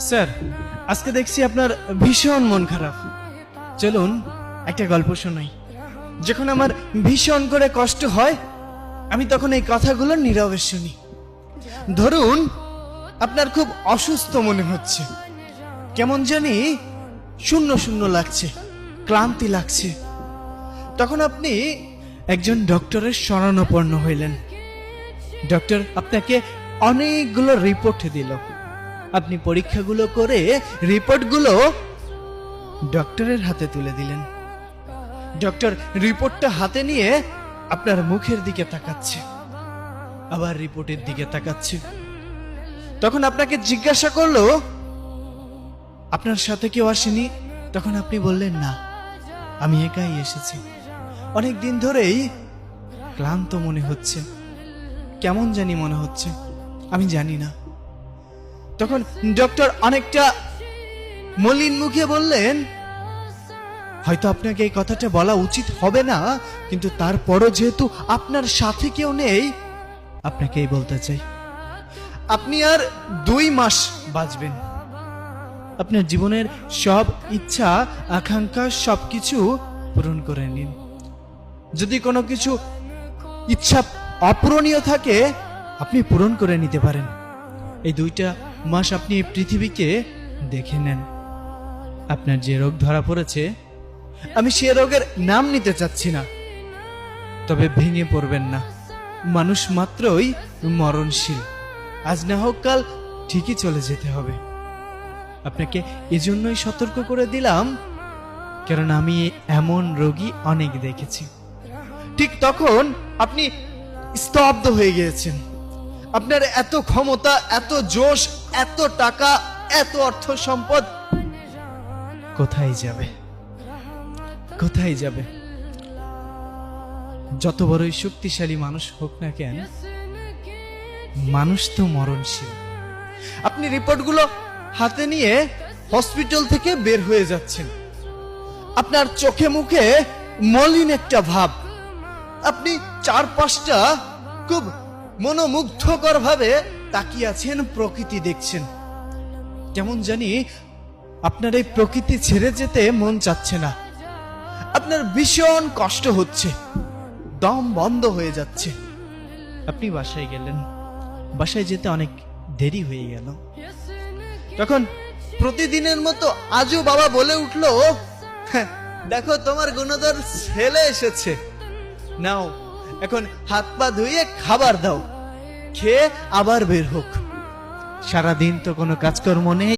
Sir, আজকে দেখছি আপনার ভীষণ মন খারাপ। চলুন একটা গল্প শোনাই। যখন আমার ভীষণ করে কষ্ট হয়, আমি তখন এই কথাগুলো নীরবে শুনি। ধরুন আপনার খুব অসুস্থ মনে হচ্ছে, কেমন জানি শূন্য শূন্য লাগছে, ক্লান্তি লাগছে। তখন আপনি একজন ডক্টরের শরণাপন্ন হইলেন। ডক্টর আপনাকে অনেকগুলো রিপোর্ট দিল। আপনি পরীক্ষাগুলো করে রিপোর্টগুলো ডক্টরের হাতে তুলে দিলেন। ডক্টর রিপোর্টটা হাতে নিয়ে আপনার মুখের দিকে তাকাচ্ছে, আবার রিপোর্টের দিকে তাকাচ্ছে। তখন আপনাকে জিজ্ঞাসা করলো, আপনার সাথে কেউ আসেনি? তখন আপনি বললেন, না, আমি একাই এসেছি। অনেক দিন ধরেই ক্লান্ত মনে হচ্ছে, কেমন জানি মনে হচ্ছে, আমি জানি না। তখন ডক্টর অনেকটা মলিন মুখে বললেন, হয়তো আপনাকে এই কথাটা বলা উচিত হবে না, কিন্তু তারপরও যেহেতু আপনার সাথে কেউ নেই, আপনাকেই বলতে চাই, আপনি আর 2 মাস বাঁচবেন। আপনার জীবনের সব ইচ্ছা আকাঙ্ক্ষা সবকিছু পূরণ করে নিন। যদি কোনো কিছু ইচ্ছা অপূরণীয় থাকে, আপনি পূরণ করে নিতে পারেন। এই 2টা মাস আপনি এই পৃথিবীকে দেখে নেন। আপনার যে রোগ ধরা পড়েছে, আমি সে রোগের নাম নিতে চাচ্ছি না, তবে ভেঙে পড়বেন না। মানুষ মাত্রই মরণশীল, আজ না হোক কাল ঠিকই চলে যেতে হবে। আপনাকে এজন্যই সতর্ক করে দিলাম, কারণ আমি এমন রোগী অনেক দেখেছি। ঠিক তখন আপনি স্তব্ধ হয়ে গিয়েছেন। আপনার এত ক্ষমতা, এত জোশ, এত টাকা, এত অর্থ সম্পদ কোথায় যাবে? কোথায় যাবে? যত বড়ই শক্তিশালী মানুষ হোক না কেন, মানুষ তো মরণশীল। আপনি রিপোর্টগুলো হাতে নিয়ে হসপিটাল থেকে বের হয়ে যাচ্ছেন। আপনার চোখে মুখে মলিন একটা ভাব। আপনি চারপাশটা খুব মনোমুগ্ধকর ভাবে তাকিয়ে আছেন, প্রকৃতি দেখছেন। কেমন জানি আপনার এই প্রকৃতি ছেড়ে যেতে মন চাচ্ছে না। আপনার ভীষণ কষ্ট হচ্ছে, দম বন্ধ হয়ে যাচ্ছে। আপনি বাসায় গেলেন। বাসায় যেতে অনেক দেরি হয়ে গেল। তখন প্রতিদিনের মতো আজও বাবা বলে উঠলো, দেখো তোমার গুণধর ছেলে এসেছে, নাও এখন হাত পা ধুয়ে খাবার দাও, খেয়ে আবার বের হোক। সারাদিন তো কোনো কাজকর্ম নেই।